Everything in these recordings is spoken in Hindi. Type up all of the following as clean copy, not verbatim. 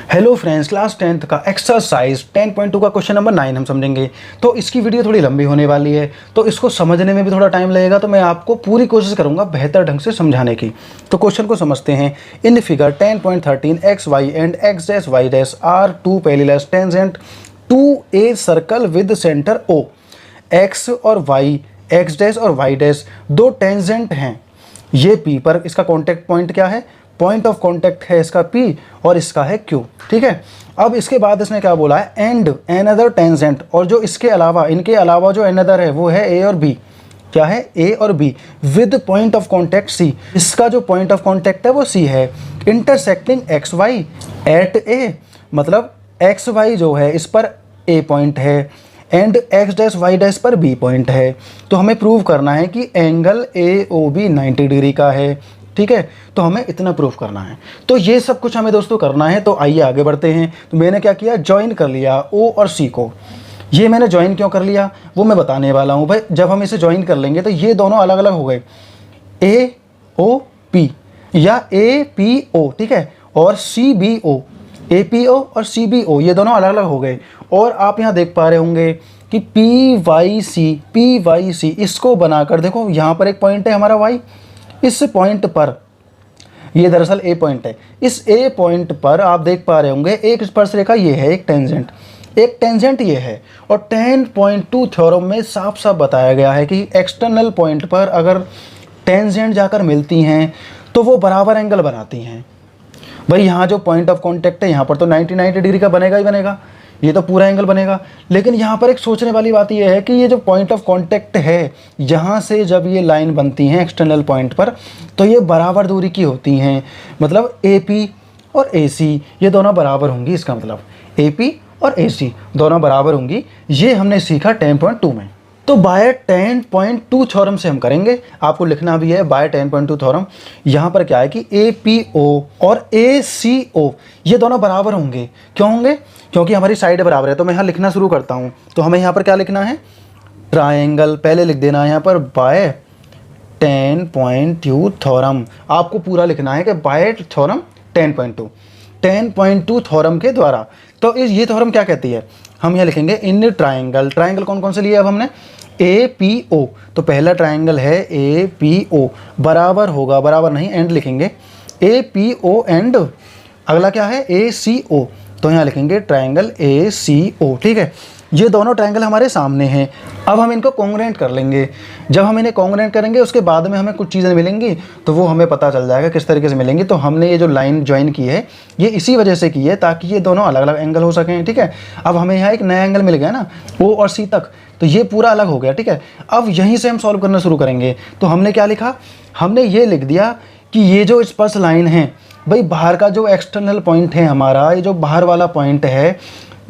हेलो फ्रेंड्स, क्लास 10th का एक्सरसाइज 10.2 का क्वेश्चन नंबर 9 हम समझेंगे। तो इसकी वीडियो थोड़ी लंबी होने वाली है, तो इसको समझने में भी थोड़ा टाइम लगेगा। तो मैं आपको पूरी कोशिश करूंगा बेहतर ढंग से समझाने की। तो क्वेश्चन को समझते हैं। In figure 10.13 x y and x dash y dash are two parallel tangent to a circle with centre O. X और वाई, एक्स डैश और वाई डैश दो टेंजेंट हैं। ये पी पर इसका कॉन्टैक्ट पॉइंट क्या है? पॉइंट ऑफ कॉन्टैक्ट है इसका P और इसका है Q। ठीक है, अब इसके बाद इसने क्या बोला है? एंड एनदर टेंजेंट, और जो इसके अलावा, इनके अलावा जो एनदर है वो है A और B। क्या है? A और B with point of contact C। इसका जो पॉइंट ऑफ कॉन्टैक्ट है वो C है। Intersecting x y at A, मतलब एक्स वाई जो है इस पर A पॉइंट है and x dash y dash पर B पॉइंट है। तो हमें प्रूव करना है कि एंगल AOB 90 डिग्री का है। ठीक है, तो हमें इतना प्रूफ करना है। तो ये सब कुछ हमें दोस्तों करना है। तो आइए आगे बढ़ते हैं। तो मैंने क्या किया? ज्वाइन कर लिया O और C को। ये मैंने ज्वाइन क्यों कर लिया वो मैं बताने वाला हूँ भाई। जब हम इसे ज्वाइन कर लेंगे तो ये दोनों अलग अलग हो गए, AOP या APO, ठीक है, और CBO, APO और CBO ये दोनों अलग अलग हो गए। और आप यहाँ देख पा रहे होंगे कि PYC इसको बनाकर देखो, यहाँ पर एक पॉइंट है हमारा Y। इस पॉइंट पर, ये दरअसल A पॉइंट है, इस A पॉइंट पर आप देख पा रहे होंगे एक स्पर्शरेखा ये है, एक टेंजेंट ये है। और 10.2 थ्योरम में साफ साफ बताया गया है कि एक्सटर्नल पॉइंट पर अगर टेंजेंट जाकर मिलती हैं तो वो बराबर एंगल बनाती हैं। भाई यहाँ जो पॉइंट ऑफ कॉन्टैक्ट है यहाँ पर तो 90 डिग्री का बनेगा ही बनेगा, ये तो पूरा एंगल बनेगा। लेकिन यहाँ पर एक सोचने वाली बात ये है कि ये जो पॉइंट ऑफ कांटेक्ट है, यहाँ से जब ये लाइन बनती हैं एक्सटर्नल पॉइंट पर तो ये बराबर दूरी की होती हैं। मतलब AP और AC ये दोनों बराबर होंगी। इसका मतलब AP और AC दोनों बराबर होंगी। ये हमने सीखा 10.2 में। तो बाय 10.2 थ्योरम से हम करेंगे। आपको लिखना भी है बाय 10.2 थ्योरम। यहाँ पर क्या है कि APO और ACO ये दोनों बराबर होंगे। क्यों होंगे? क्योंकि हमारी साइड बराबर है। तो मैं यहाँ लिखना शुरू करता हूँ। तो हमें यहाँ पर क्या लिखना है? ट्रायंगल पहले लिख देना है यहाँ पर बाय 10.2 थ्योरम। आपको पूरा लिखना है कि बाय थ्योरम 10.2 थ्योरम के द्वारा। तो ये थ्योरम क्या कहती है? हम यहाँ लिखेंगे इन ट्रायंगल कौन कौन से लिए अब हमने? APO। तो पहला ट्रायंगल है APO बराबर होगा, बराबर नहीं एंड लिखेंगे, APO एंड अगला क्या है? ACO। तो यहाँ लिखेंगे ट्रायंगल ACO। ठीक है, ये दोनों ट्रायंगल हमारे सामने हैं। अब हम इनको कॉन्ग्रुएंट कर लेंगे। जब हम इन्हें कॉन्ग्रुएंट करेंगे उसके बाद में हमें कुछ चीज़ें मिलेंगी, तो वो हमें पता चल जाएगा किस तरीके से मिलेंगी। तो हमने ये जो लाइन ज्वाइन की है ये इसी वजह से की है ताकि ये दोनों अलग अलग एंगल हो सकें। ठीक है, अब हमें यहाँ एक नया एंगल मिल गया ना, O और C तक, तो ये पूरा अलग हो गया। ठीक है, अब यहीं से हम सॉल्व करना शुरू करेंगे। तो हमने क्या लिखा? हमने ये लिख दिया कि ये जो स्पर्श लाइन है भाई, बाहर का जो एक्सटर्नल पॉइंट है हमारा, ये जो बाहर वाला पॉइंट है,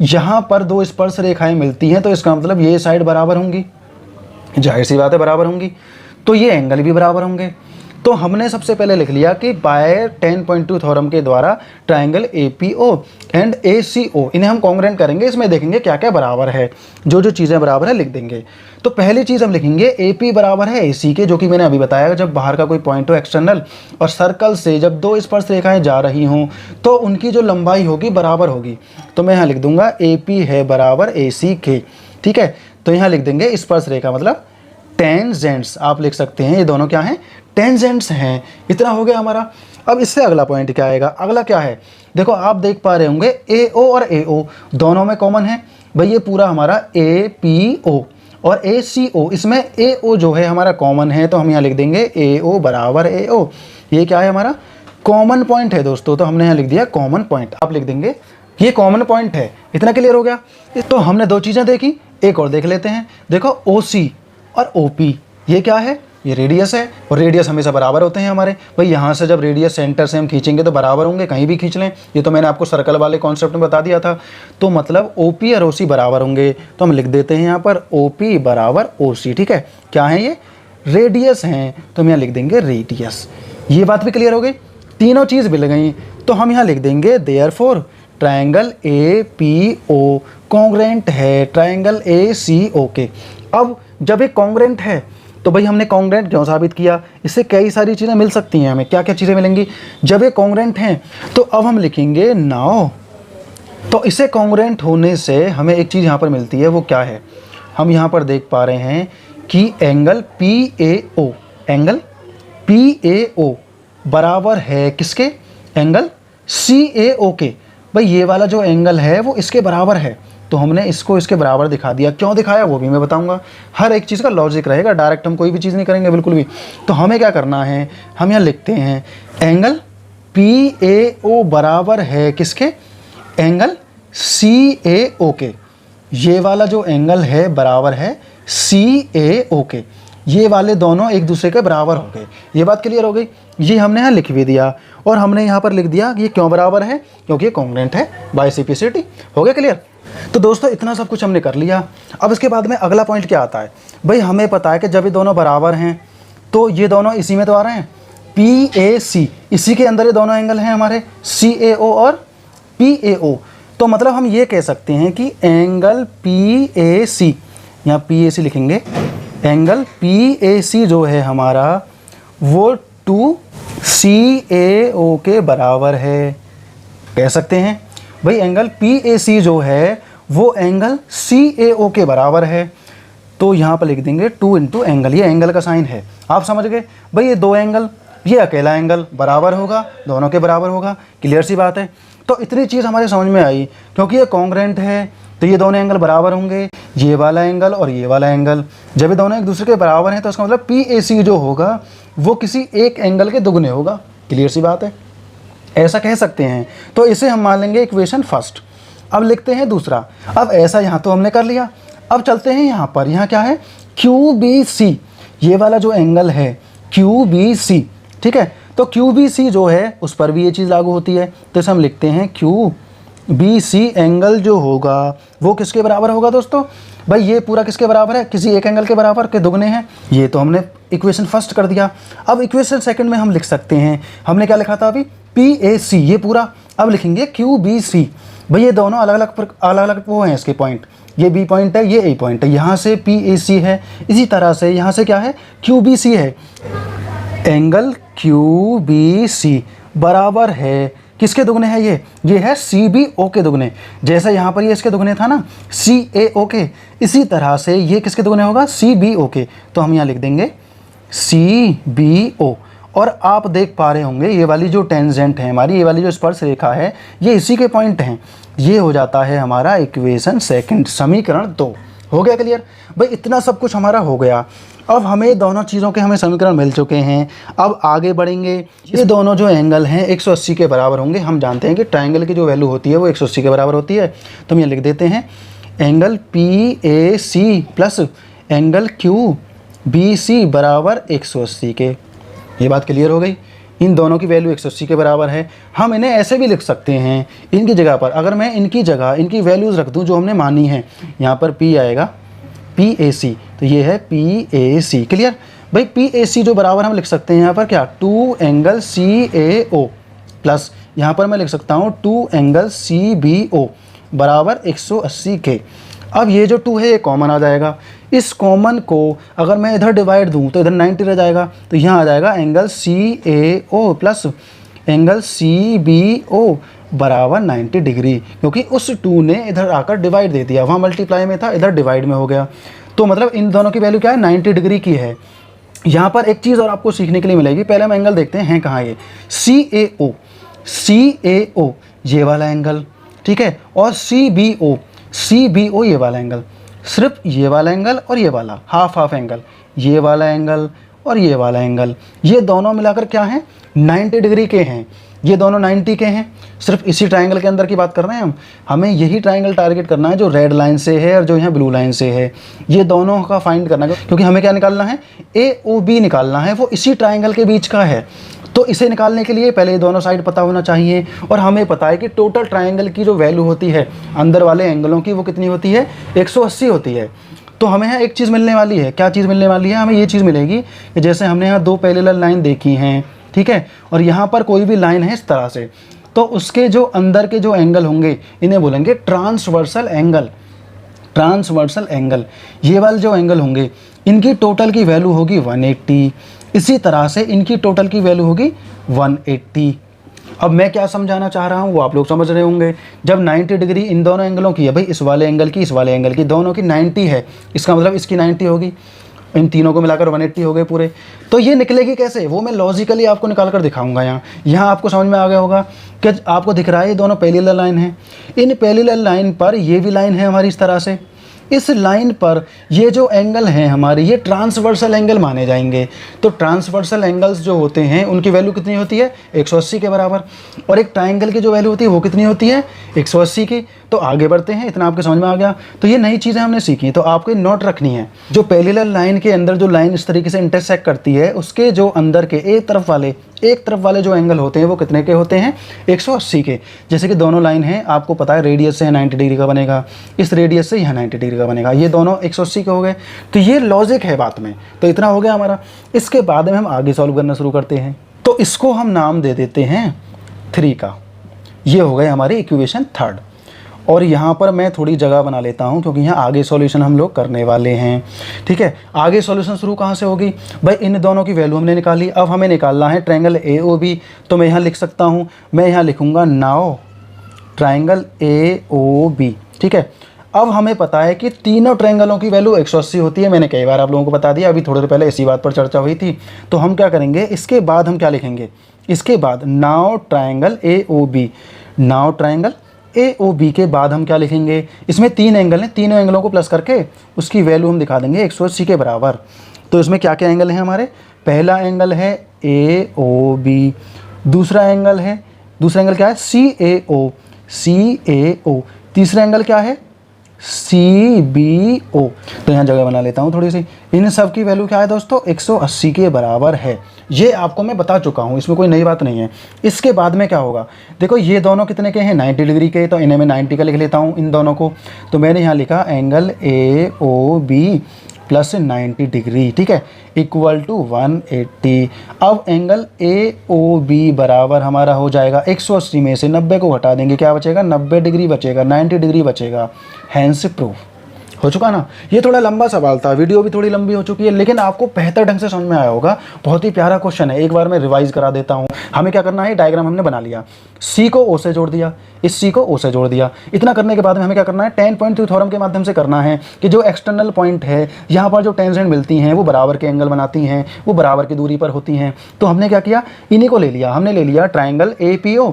यहाँ पर दो स्पर्श रेखाएं मिलती हैं तो इसका मतलब ये साइड बराबर होंगी, जाहिर सी बात है बराबर होंगी, तो ये एंगल भी बराबर होंगे। तो हमने सबसे पहले लिख लिया कि बाय 10.2 थ्योरम के द्वारा ट्रायंगल APO एंड ACO इन्हें हम कॉन्ग्रुएंट करेंगे। इसमें देखेंगे क्या क्या बराबर है, जो जो चीज़ें बराबर है लिख देंगे। तो पहली चीज़ हम लिखेंगे AP बराबर है AC के, जो कि मैंने अभी बताया जब बाहर का कोई पॉइंट हो एक्सटर्नल और सर्कल से जब दो स्पर्श रेखाएं जा रही हों तो उनकी जो लंबाई होगी बराबर होगी। तो मैं यहाँ लिख दूंगा AP है बराबर AC के। ठीक है, तो यहाँ लिख देंगे स्पर्श रेखा मतलब टेंजेंट्स, आप लिख सकते हैं ये दोनों क्या हैं? टेंजेंट्स हैं। इतना हो गया हमारा। अब इससे अगला पॉइंट क्या आएगा? अगला क्या है? देखो आप देख पा रहे होंगे AO और AO दोनों में कॉमन है भाई, ये पूरा हमारा APO और ACO, इसमें AO जो है हमारा कॉमन है। तो हम यहाँ लिख देंगे AO बराबर AO। ये क्या है? हमारा कॉमन पॉइंट है दोस्तों। तो हमने यहाँ लिख दिया कॉमन पॉइंट। आप लिख देंगे ये कॉमन पॉइंट है। इतना क्लियर हो गया? तो हमने दो चीज़ें देखी, एक और देख लेते हैं। देखो OC और OP ये क्या है? ये रेडियस है, और रेडियस हमेशा बराबर होते हैं हमारे भाई। यहाँ से जब रेडियस सेंटर से हम खींचेंगे तो बराबर होंगे, कहीं भी खींच लें। ये तो मैंने आपको सर्कल वाले कॉन्सेप्ट में बता दिया था। तो मतलब OP और OC बराबर होंगे। तो हम लिख देते हैं यहाँ पर OP बराबर OC। ठीक है, क्या है ये? रेडियस हैं। तो हम यहाँ लिख देंगे रेडियस। ये बात भी क्लियर हो गई, तीनों चीज़ मिल गई। तो हम यहाँ लिख देंगे देयरफॉर ट्रायंगल APO कॉन्ग्रुएंट है ट्रायंगल ACO के। अब जब एक कॉन्ग्रुएंट है तो भाई हमने कॉन्ग्रुएंट क्यों साबित किया? इससे कई सारी चीज़ें मिल सकती हैं हमें। क्या क्या चीज़ें मिलेंगी जब ये कॉन्ग्रुएंट हैं? तो अब हम लिखेंगे नाउ तो इसे कॉन्ग्रुएंट होने से हमें एक चीज़ यहाँ पर मिलती है, वो क्या है, हम यहाँ पर देख पा रहे हैं कि एंगल PAO, एंगल PAO बराबर है किसके, एंगल CAO के। भाई ये वाला जो एंगल है वो इसके बराबर है, तो हमने इसको इसके बराबर दिखा दिया। क्यों दिखाया वो भी मैं बताऊंगा, हर एक चीज़ का लॉजिक रहेगा, डायरेक्ट हम कोई भी चीज़ नहीं करेंगे बिल्कुल भी। तो हमें क्या करना है, हम यहाँ लिखते हैं एंगल PAO बराबर है किसके, एंगल CAO के। ये वाला जो एंगल है बराबर है CAO के, ये वाले दोनों एक दूसरे के बराबर हो गए। ये बात क्लियर हो गई, ये हमने यहाँ लिख भी दिया और हमने यहाँ पर लिख दिया कि ये क्यों बराबर है, क्योंकि ये कॉन्ग्रुएंट है बाइसेप्सिटी। हो गया क्लियर। तो दोस्तों इतना सब कुछ हमने कर लिया। अब इसके बाद में अगला पॉइंट क्या आता है, भाई हमें पता है कि जब ये दोनों बराबर हैं तो ये दोनों इसी में तो आ रहे हैं, PAC, इसी के अंदर ये दोनों एंगल हैं हमारे CAO और PAO। तो मतलब हम ये कह सकते हैं कि एंगल PAC, यहाँ PAC लिखेंगे, एंगल PAC जो है हमारा वो 2CAO के बराबर है, कह सकते हैं। भाई एंगल PAC जो है वो एंगल CAO के बराबर है, तो यहाँ पर लिख देंगे 2 इंटू एंगल, ये एंगल का साइन है, आप समझ गए। भाई ये दो एंगल, ये अकेला एंगल बराबर होगा, दोनों के बराबर होगा, क्लियर सी बात है। तो इतनी चीज़ हमारे समझ में आई, क्योंकि ये कॉन्ग्रुएंट है तो ये दोनों एंगल बराबर होंगे, ये वाला एंगल और ये वाला एंगल। जब ये दोनों एक दूसरे के बराबर हैं तो इसका मतलब PAC जो होगा वो किसी एक एंगल के दुगने होगा, क्लियर सी बात है, ऐसा कह सकते हैं। तो इसे हम मान लेंगे इक्वेशन फर्स्ट। अब लिखते हैं दूसरा। अब ऐसा यहाँ तो हमने कर लिया, अब चलते हैं यहाँ पर, यहाँ क्या है, QBC, ये वाला जो एंगल है QBC, ठीक है। तो QBC जो है उस पर भी ये चीज़ लागू होती है, तो इसे हम लिखते हैं QBC एंगल जो होगा वो किसके बराबर होगा दोस्तों, भाई ये पूरा किसके बराबर है, किसी एक एंगल के बराबर के दुगने हैं। ये तो हमने इक्वेशन फर्स्ट कर दिया। अब इक्वेशन सेकंड में हम लिख सकते हैं, हमने क्या लिखा था अभी, PAC, ये पूरा। अब लिखेंगे QBC, भाई ये दोनों अलग अलग वो हैं इसके पॉइंट, ये B पॉइंट है, ये A पॉइंट है, यहाँ से PAC है, इसी तरह से यहाँ से क्या है, QBC है। एंगल QBC बराबर है किसके दुगने है, ये है CBO के दुगने। जैसे यहाँ पर ये इसके दुगने था ना CAO के, इसी तरह से ये किसके दुगने होगा, CBO के। तो हम यहाँ लिख देंगे CBO। और आप देख पा रहे होंगे ये वाली जो टेंजेंट है हमारी, ये वाली जो स्पर्श रेखा है, ये इसी के पॉइंट हैं। ये हो जाता है हमारा इक्वेशन सेकंड, समीकरण 2। हो गया क्लियर। भाई इतना सब कुछ हमारा हो गया। अब हमें दोनों चीज़ों के हमें समीकरण मिल चुके हैं। अब आगे बढ़ेंगे। ये दोनों जो एंगल हैं 180 के बराबर होंगे। हम जानते हैं कि ट्रायंगल की जो वैल्यू होती है वो 180 के बराबर होती है। तो हम ये लिख देते हैं angle PAC plus angle QBC बराबर 180 के। ये बात क्लियर हो गई। इन दोनों की वैल्यू 180 के बराबर है। हम इन्हें ऐसे भी लिख सकते हैं, इनकी जगह पर अगर मैं इनकी जगह इनकी वैल्यूज़ रख दूं जो हमने मानी है, यहाँ पर P आएगा PAC, तो ये है PAC। क्लियर। भाई PAC जो बराबर हम लिख सकते हैं यहाँ पर क्या, 2 एंगल CAO प्लस यहाँ पर मैं लिख सकता हूँ 2 एंगल CBO बराबर 180 के। अब ये जो 2 है ये कॉमन आ जाएगा। इस कॉमन को अगर मैं इधर डिवाइड दूं तो इधर 90 रह जाएगा, तो यहाँ आ जाएगा angle CAO plus angle CBO बराबर 90 डिग्री, क्योंकि उस 2 ने इधर आकर डिवाइड दे दिया, वहाँ मल्टीप्लाई में था, इधर डिवाइड में हो गया। तो मतलब इन दोनों की वैल्यू क्या है, 90 डिग्री की है। यहाँ पर एक चीज़ और आपको सीखने के लिए मिलेगी। पहले हम एंगल देखते हैं कहाँ ये, CAO ये वाला एंगल, ठीक है, और CBO ये वाला एंगल। सिर्फ ये वाला एंगल और ये वाला हाफ एंगल, ये वाला एंगल और ये वाला एंगल, ये दोनों मिलाकर क्या हैं, 90 डिग्री के हैं। ये दोनों 90 के हैं। सिर्फ इसी ट्रायंगल के अंदर की बात कर रहे हैं हम। हमें यही ट्रायंगल टारगेट करना है जो रेड लाइन से है और जो यहाँ ब्लू लाइन से है। ये दोनों का फाइंड करना है, क्योंकि हमें क्या निकालना है, AOB निकालना है, वो इसी ट्रायंगल के बीच का है। तो इसे निकालने के लिए पहले ये दोनों साइड पता होना चाहिए। और हमें पता है कि टोटल ट्रायंगल की जो वैल्यू होती है अंदर वाले एंगलों की, वो कितनी होती है, 180 होती है। तो हमें यहाँ एक चीज़ मिलने वाली है। क्या चीज़ मिलने वाली है, हमें ये चीज़ मिलेगी कि जैसे हमने यहाँ 2 पैरेलल लाइन देखी हैं, ठीक है, और यहाँ पर कोई भी लाइन है इस तरह से, तो उसके जो अंदर के जो एंगल होंगे इन्हें बोलेंगे ट्रांसवर्सल एंगल। ट्रांसवर्सल एंगल, ये वाले जो एंगल होंगे इनकी टोटल की वैल्यू होगी 180। इसी तरह से इनकी टोटल की वैल्यू होगी 180। अब मैं क्या समझाना चाह रहा हूँ वो आप लोग समझ रहे होंगे। जब 90 डिग्री इन दोनों एंगलों की है, भाई इस वाले एंगल की, इस वाले एंगल की, दोनों की 90 है, इसका मतलब इसकी 90 होगी, इन तीनों को मिलाकर 180 हो गए पूरे। तो ये निकलेगी कैसे, वो मैं लॉजिकली आपको निकाल कर दिखाऊंगा। यहाँ आपको समझ में आ गया होगा कि आपको दिख रहा है ये दोनों पैरेलल लाइन है, इन पैरेलल लाइन पर ये भी लाइन है हमारी इस तरह से, इस लाइन पर ये जो एंगल हैं हमारे, ये ट्रांसवर्सल एंगल माने जाएंगे। तो ट्रांसवर्सल एंगल्स जो होते हैं उनकी वैल्यू कितनी होती है, 180 के बराबर, और एक ट्राइंगल की जो वैल्यू होती है वो कितनी होती है, 180 की। तो आगे बढ़ते हैं, इतना आपके समझ में आ गया। तो ये नई चीज़ें हमने सीखी, तो आपको नोट रखनी है। जो पैरेलल लाइन के अंदर जो लाइन इस तरीके से इंटरसेक्ट करती है, उसके जो अंदर के एक तरफ वाले जो एंगल होते हैं वो कितने के होते हैं, 180 के। जैसे कि दोनों लाइन हैं, आपको पता है रेडियस से 90 डिग्री का बनेगा, इस रेडियस से यहाँ 90 डिग्री का बनेगा, ये दोनों 180 के हो गए। तो ये लॉजिक है बात में। तो इतना हो गया हमारा। इसके बाद में हम आगे सॉल्व करना शुरू करते हैं। तो इसको हम नाम दे देते हैं 3 का। ये हो गए हमारी इक्वेशन 3। और यहाँ पर मैं थोड़ी जगह बना लेता हूँ क्योंकि यहाँ आगे सॉल्यूशन हम लोग करने वाले हैं। ठीक है, आगे सॉल्यूशन शुरू कहाँ से होगी भाई, इन दोनों की वैल्यू हमने निकाली। अब हमें निकालना है ट्रायंगल AOB। तो मैं यहाँ लिख सकता हूँ, मैं यहाँ लिखूँगा नाउ ट्रायंगल AOB। ठीक है, अब हमें पता है कि तीनों ट्रायंगलों की वैल्यू 180 होती है। मैंने कई बार आप लोगों को बता दिया, अभी थोड़ी देर पहले इसी बात पर चर्चा हुई थी। तो हम क्या करेंगे, इसके बाद हम क्या लिखेंगे, इसके बाद now triangle AOB, now triangle AOB के बाद हम क्या लिखेंगे, इसमें 3 एंगल हैं, तीनों एंगलों को प्लस करके उसकी वैल्यू हम दिखा देंगे 180 के बराबर। तो इसमें क्या क्या एंगल हैं हमारे, पहला एंगल है AOB, दूसरा एंगल क्या है CAO, तीसरा एंगल क्या है CBO। तो यहाँ जगह बना लेता हूँ थोड़ी सी। इन सब की वैल्यू क्या है दोस्तों, 180 के बराबर है। ये आपको मैं बता चुका हूँ, इसमें कोई नई बात नहीं है। इसके बाद में क्या होगा, देखो ये दोनों कितने के हैं, 90 डिग्री के। तो इन्हें मैं 90 का लिख लेता हूँ इन दोनों को। तो मैंने यहाँ लिखा एंगल AOB प्लस 90 डिग्री, ठीक है, इक्वल टू 180। अब एंगल AOB बराबर हमारा हो जाएगा 180 में से 90 को हटा देंगे, क्या बचेगा, 90 डिग्री बचेगा, 90 डिग्री बचेगा। हैंस प्रूफ हो चुका ना। ये थोड़ा लंबा सवाल था, वीडियो भी थोड़ी लंबी हो चुकी है, लेकिन आपको बेहतर ढंग से समझ में आया होगा। बहुत ही प्यारा क्वेश्चन है, एक बार मैं रिवाइज करा देता हूँ। हमें क्या करना है, डायग्राम हमने बना लिया, C को O से जोड़ दिया, इस C को O से जोड़ दिया। इतना करने के बाद में हमें क्या करना है, 10.2 थ्योरम के माध्यम से करना है कि जो एक्सटर्नल पॉइंट है, यहाँ पर जो टेंजेंट मिलती हैं वो बराबर के एंगल बनाती हैं, वो बराबर की दूरी पर होती हैं। तो हमने क्या किया, इन्हीं को ले लिया, हमने ले लिया triangle APO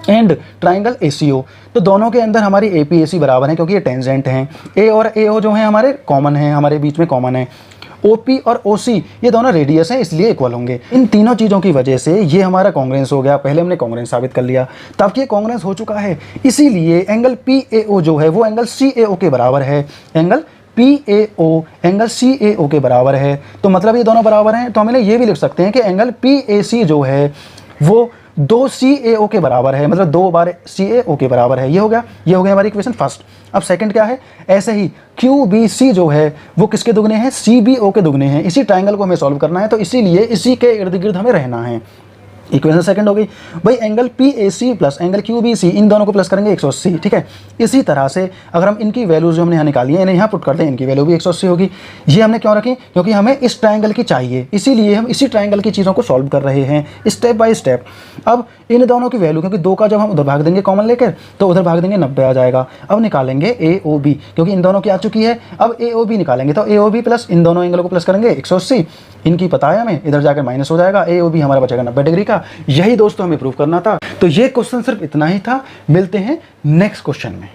and triangle ACO। तो दोनों के अंदर हमारी APAC बराबर है क्योंकि ये टेंजेंट हैं। A और AO जो हैं हमारे कॉमन हैं, हमारे बीच में कॉमन है। OP और OC ये दोनों रेडियस हैं, इसलिए इक्वल होंगे। इन तीनों चीज़ों की वजह से ये हमारा कॉन्ग्रेंस हो गया। पहले हमने कॉन्ग्रेंस साबित कर लिया, तब ये कॉन्ग्रेंस हो चुका है। इसीलिए एंगल PAO जो है वो एंगल CAO के बराबर है, एंगल PAO एंगल CAO के बराबर है। तो मतलब ये दोनों बराबर हैं। तो हम ये भी लिख सकते हैं कि एंगल PAC जो है वो 2 CAO के बराबर है, मतलब 2 बार CAO के बराबर है। ये हो गया हमारी इक्वेशन फर्स्ट। अब सेकंड क्या है, ऐसे ही QBC जो है वो किसके दुगने हैं, CBO के दुगने हैं। इसी ट्रायंगल को हमें सॉल्व करना है, तो इसीलिए इसी के इर्द गिर्द हमें रहना है। इक्वेशन सेकंड हो गई भाई, angle PAC plus angle QBC इन दोनों को प्लस करेंगे 180। ठीक है, इसी तरह से अगर हम इनकी वैल्यूज जो हमने यहाँ निकाली है इन्हें यहाँ पुट कर दें, इनकी वैल्यू भी 180 होगी। ये हमने क्यों रखी, क्योंकि हमें इस ट्रायंगल की चाहिए, इसीलिए हम इसी ट्रायंगल की चीज़ों को सॉल्व कर रहे हैं स्टेप बाय स्टेप। अब इन दोनों की वैल्यू, क्योंकि 2 का जब हम उधर भाग देंगे कॉमन लेकर, तो उधर भाग देंगे 90 आ जाएगा। अब निकालेंगे AOB, क्योंकि इन दोनों की आ चुकी है। अब AOB निकालेंगे, तो AOB प्लस इन दोनों एंगलों को प्लस करेंगे 180, इनकी पता है हमें, इधर जाकर माइनस हो जाएगा, AOB हमारा बचेगा 90 डिग्री का। यही दोस्तों हमें प्रूव करना था। तो ये क्वेश्चन सिर्फ इतना ही था। मिलते हैं नेक्स्ट क्वेश्चन में।